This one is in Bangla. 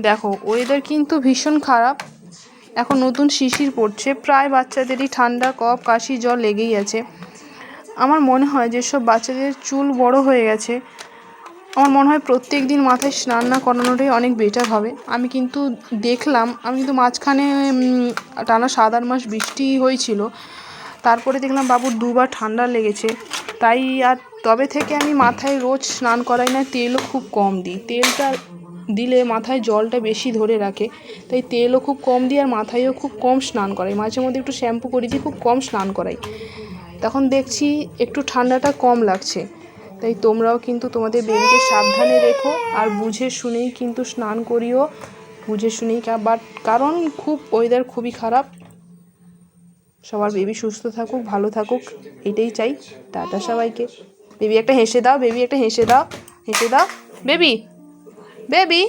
দেখো ওয়েদার কিন্তু ভীষণ খারাপ, এখন নতুন শিশির পড়ছে, প্রায় বাচ্চাদেরই ঠান্ডা কফ কাশি জ্বর লেগেই আছে। আমার মনে হয় যেসব বাচ্চাদের চুল বড় হয়ে গেছে, আমার মনে হয় প্রত্যেক দিন মাথায় স্নান না করানোটাই অনেক বেটার হবে। আমি কিন্তু মাঝখানে টানা 7-8 মাস বৃষ্টি হয়েছিল, তারপরে দেখলাম বাবুর 2বার ঠান্ডা লেগেছে, তাই আর তবে থেকে আমি মাথায় রোজ স্নান করাই না, তেলও খুব কম দিই। তেলটা দিলে মাথায় জলটা বেশি ধরে রাখে, তাই তেলও খুব কম দিই আর মাথায়ও খুব কম স্নান করাই। মাঝে মধ্যে একটু শ্যাম্পু করে দিই, খুব কম স্নান করাই। তখন দেখছি একটু ঠান্ডাটা কম লাগছে। তাই তোমরাও কিন্তু তোমাদের বেবিকে সাবধানে রেখো আর বুঝে শুনেই কিন্তু স্নান করিও, বুঝে শুনেই। বাট কারণ ওয়েদার খুবই খারাপ। সবার বেবি সুস্থ থাকুক, ভালো থাকুক, এটাই চাই। টাটা সবাইকে। বেবি একটা হেসে দাও, বেবি একটা হেসে দাও, হেসে দাও বেবি, বেবি।